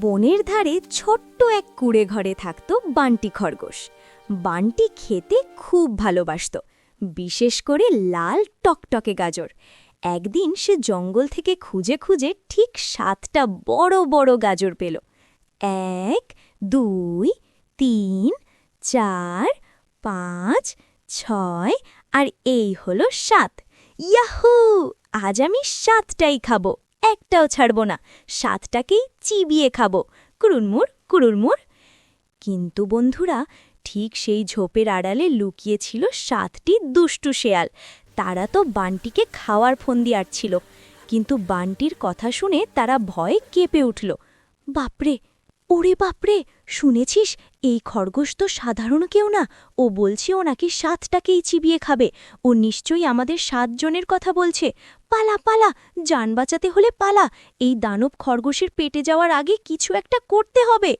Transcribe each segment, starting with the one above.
বনের ধারে ছোট্ট এক কুঁড়ে ঘরে থাকত বান্টি খরগোশ। বান্টি খেতে খুব ভালোবাসত, বিশেষ করে লাল টকটকে গাজর। একদিন সে জঙ্গল থেকে খুঁজে খুঁজে ঠিক 7টা বড় বড় গাজর পেল। 1 2 3 4 5 6 আর এই হলো 7। ইয়াহু! আজ আমি 7টাই খাবো, একটাও ছাড়ব না। 7টাকেই চিবিয়ে খাবো, কুড়ুরমুড় কুড়ুরমুড়। কিন্তু বন্ধুরা, ঠিক সেই ঝোপের আড়ালে লুকিয়েছিল 7টি দুষ্টু শেয়াল। তারা তো বান্টিকে খাওয়ার ফন্দি আটছিল, কিন্তু বান্টির কথা শুনে তারা ভয়ে কেঁপে উঠল। বাপরে, ওরে বাপরে, শুনেছিস? এই খরগোশ তো সাধারণ কেউ না। ও বলছে ও নাকি 7টাকেই চিবিয়ে খাবে। ও নিশ্চয়ই আমাদের 7 জনের কথা বলছে। পালা পালা, জান বাঁচাতে হলে পালা। এই দানব খরগোশের পেটে যাওয়ার আগে কিছু একটা করতে হবে।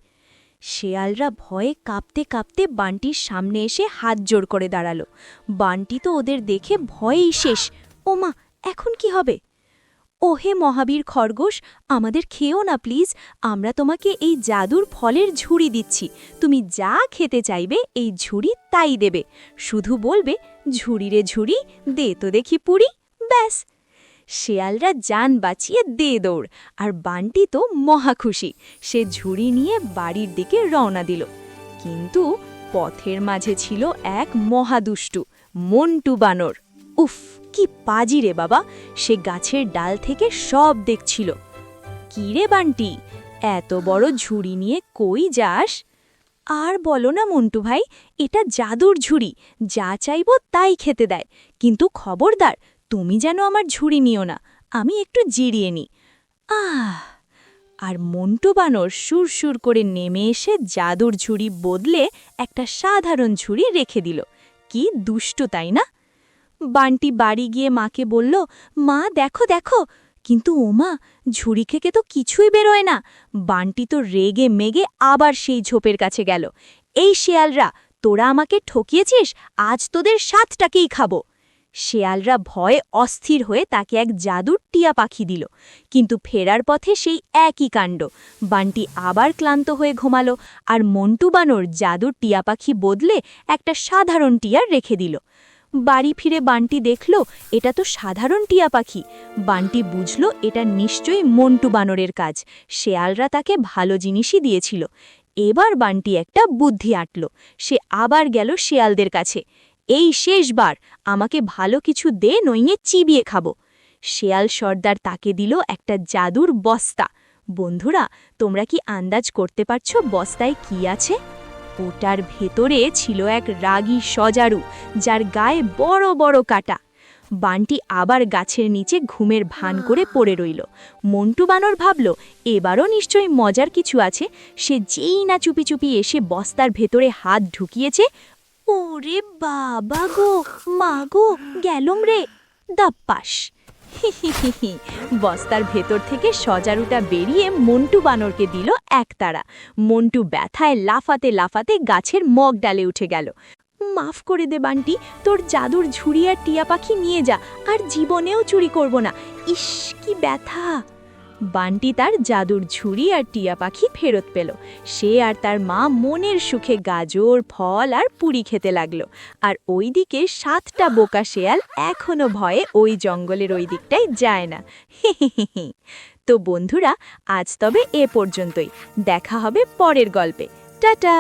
শেয়ালরা ভয়ে কাঁপতে কাঁপতে বান্টির সামনে এসে হাত জোড় করে দাঁড়ালো। বান্টি তো ওদের দেখে ভয়েই শেষ। ওমা, এখন কি হবে? ওহে মহাবীর খরগোশ, আমাদের খেও না প্লিজ। আমরা তোমাকে এই জাদুর ফলের ঝুড়ি দিচ্ছি। তুমি যা খেতে চাইবে এই ঝুড়ি তাই দেবে। শুধু বলবে, ঝুড়ি রে ঝুড়ি, দে তো দেখি পুরি। ব্যাস। শেয়ালরা জান বাঁচিয়ে দে দৌড়, আর বান্টি তো মহা খুশি। সে ঝুড়ি নিয়ে বাড়ির দিকে রওনা দিল। কিন্তু পথের মাঝে ছিল এক মহাদুষ্টু মন্টু বানর। উফ, কি পাজি রে বাবা! সে গাছের ডাল থেকে সব দেখছিল। কি রে বান্টি, এত বড় ঝুড়ি নিয়ে কই যাস? আর বলো না মন্টু ভাই, এটা জাদুর ঝুড়ি, যা চাইব তাই খেতে দেয়। কিন্তু খবরদার, তুমি যেন আমার ঝুড়ি নিও না, আমি একটু জিরিয়ে নিই। আর মন্টু বানর সুরসুর করে নেমে এসে জাদুর ঝুড়ি বদলে একটা সাধারণ ঝুড়ি রেখে দিল। কি দুষ্টু, তাই না? বান্টি বাড়ি গিয়ে মাকে বলল, মা দেখো দেখো। কিন্তু ওমা, ঝুড়ি থেকে তো কিছুই বেরোয় না। বান্টি তো রেগে মেগে আবার সেই ঝোপের কাছে গেল। এই শেয়ালরা, তোরা আমাকে ঠকিয়েছিস, আজ তোদের 7টাকেই খাবো। শেয়ালরা ভয়ে অস্থির হয়ে তাকে এক জাদুর টিয়া পাখি দিল। কিন্তু ফেরার পথে সেই একই কাণ্ড। বান্টি আবার ক্লান্ত হয়ে ঘুমালো, আর মন্টু বানর জাদুর টিয়া পাখি বদলে একটা সাধারণ টিয়ার রেখে দিল। বাড়ি ফিরে বান্টি দেখল এটা তো সাধারণ টিয়া পাখি। বান্টি বুঝল এটা নিশ্চয়ই মন্টু বানরের কাজ। শেয়ালরা তাকে ভালো জিনিসই দিয়েছিল। এবার বান্টি একটা বুদ্ধি আঁটল। সে আবার গেল শেয়ালদের কাছে। এই শেষবার আমাকে ভালো কিছু দে, নইয়ে চিবিয়ে খাবো। শেয়াল সর্দার তাকে দিল একটা জাদুর বস্তা। বন্ধুরা, তোমরা কি আন্দাজ করতে পারছো বস্তায় কি আছে? ওটার ভেতরে ছিল এক রাগী সজারু, যার গায়ে বড় বড় কাঁটা। বান্টি আবার গাছের নিচে ঘুমের ভান করে পড়ে রইল। মন্টু বানর ভাবল এবারও নিশ্চয়ই মজার কিছু আছে। সে যেই না চুপি চুপি এসে বস্তার ভেতরে হাত ঢুকিয়েছে, ওরে বাবা গো, মা গো, গেলুম রে! দাপ্পাস! বস্তার ভেতর থেকে সজারুটা বেরিয়ে মন্টু বানরকে দিল একতাড়া। মন্টু ব্যথায় লাফাতে লাফাতে গাছের মগ ডালে উঠে গেল। মাফ করে দে বান্টি, তোর জাদুর ঝুড়ি আর টিয়া পাখি নিয়ে যা, আর জীবনেও চুরি করব না। ইস, কি ব্যথা! বান্টি তার জাদুর ঝুড়ি আর টিয়া পাখি ফেরত পেল। সে আর তার মা মনের সুখে গাজর, ফল আর পুরি খেতে লাগলো। আর ওইদিকে 7টা বোকা শেয়াল এখনো ভয়ে ওই জঙ্গলের ওই দিকটাই যায় না। তো বন্ধুরা, আজ তবে এ পর্যন্তই। দেখা হবে পরের গল্পে। টাটা।